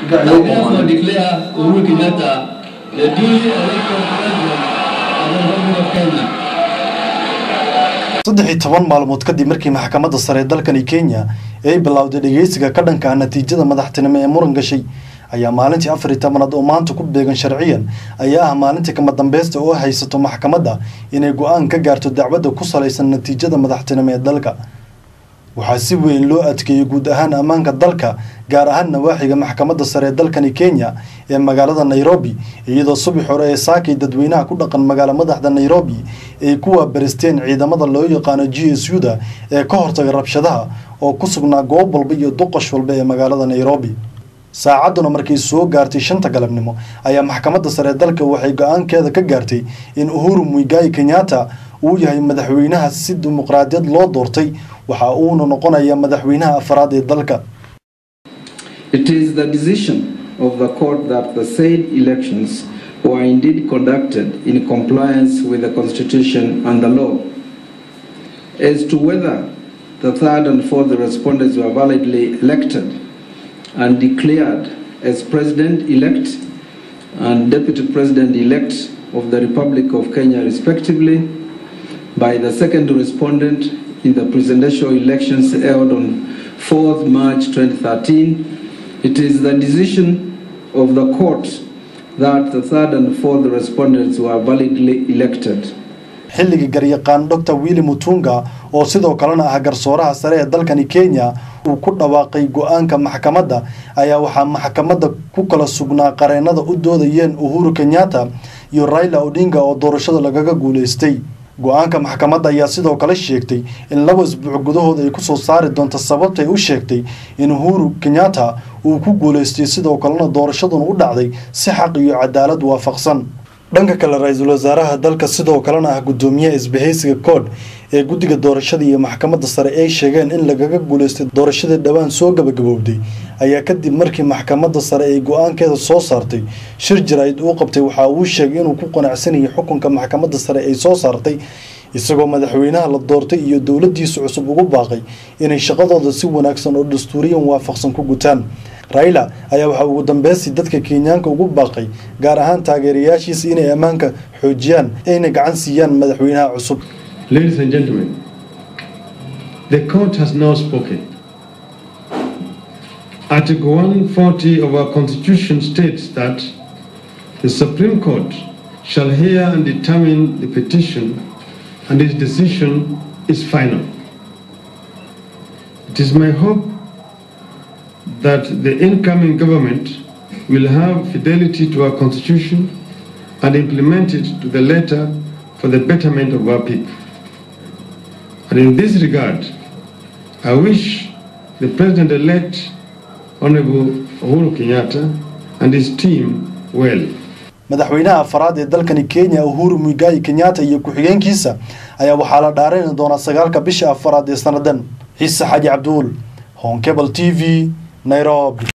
therefore declare Uhuru Kenyatta the duly elected president of the Republic of Kenya. 13 maalmood kadib markii maxkamadda sare dalkani Kenya ay bilowday dhageysiga ka dhanka natiijada madaxtinimo ee muran gashay ayaa maalintii 14aad oo maanta ku beegan sharciyan ayaa maalintii kama dambaysta oo haysato maxkamadda inay go'aan ka gaarto dacwadda ku saleysan natiijada madaxtinimo ee dalka. waxaa si weyn loo adkeeyay guud ahaan ammaanka dalka gaar ahaan nawaaxiga maxkamadda sare dalkani Kenya ee magaalada Nairobi iyadoo subax hore ee saakay dadweynaha ku dhaqan magaalada madaxda Nairobi ay ku waabaristeen ciidamada loo yaqaan GSU-da ee ka hortagay rabshadaha oo ku sugnaa goob walba iyo duqash walba ee magaalada Nairobi. saacaduna markii soo gaartay 5 galabnimo ayaa maxkamadda sare dalka waxay go'aankeeda ka gaartay in Uhuru Muigai Kenyatta uu yahay madaxweynaha si dimuqraadiyad loo doortay waxa uu noqonayaa madaxweynaha afraad ee dalka. It is the decision of the court that the said elections were indeed conducted in compliance with the constitution and the law. As to whether the third and fourth respondents were validly elected and declared as president-elect and deputy president-elect of the Republic of Kenya respectively by the second respondent in the presidential elections held on 4th March 2013, it is the decision of the court that the third and fourth respondents were validly elected. xilliga garyaqaan Dr. Willy Mutunga oo sidoo kalena ah garsooraha sare ee dalkani Kenya uu ku dhawaaqay go'aanka maxkamadda ayaa waxa maxkamadda ku kala sugnaa qareenada u doodayeen Uhuru Kenyatta iyo Raila Odinga oo doorashada lagaga guuleystay. go'aanka maxkamadda ayaa sidoo kale sheegtay in 2 isbuuc gudahood ay ku soo saari doonto sababta ay u sheegtay in Uhuru Kenyatta uu ku guuleystay sidoo kalena doorashaduna u dhacday si xaq iyo cadaalad waafaqsan. dhanka kale ra'iisul wasaaraha dalka sidoo kalena ah gudoomiyaha isbahaysiga code ee guddiga doorashada iyo maxkamadda sare ay sheegeen in lagaga guuleystay doorashada dhawaan soo gabagabowday ayaa kadib markii maxkamadda sare ay go'aankeeda soo saartay shir jirayd uu qabtay waxa uu sheegay inuu ku qanacsan yahay xukunka maxkamadda sare ay soo saartay isagoo madaxweynaha la doortay iyo dawladdiisa cusub ugu baaqay inay shaqadooda si wanaagsan oo dastuuriyan waafaqsan ku gutaan. Raila ayaa waxa ugu dambeysay dadka Kenyaanka ugu baaqay gaar ahaan taageerayaashiisa inay ammaanka xoojiyaan ayna gacan siiyaan madaxweynaha cusub. Ladies and gentlemen, the court has now spoken. Article 140 of our constitution states that the Supreme Court shall hear and determine the petition and its decision is final. It is my hope that the incoming government will have fidelity to our constitution and implement it to the letter for the betterment of our people. And in this regard, I wish the President-elect, Honorable Uhuru Kenyatta, and his team well. madaxweynaha afraad ee dalkani Kenya Uhuru Muigai Kenyatta iyo ku-xigeenkiisa ayaa waxaa la dhaarin doonaa 9 bisha afraad ee sanadan. Ciise Xaji Cabduul, Home Cable TV, Nairobi.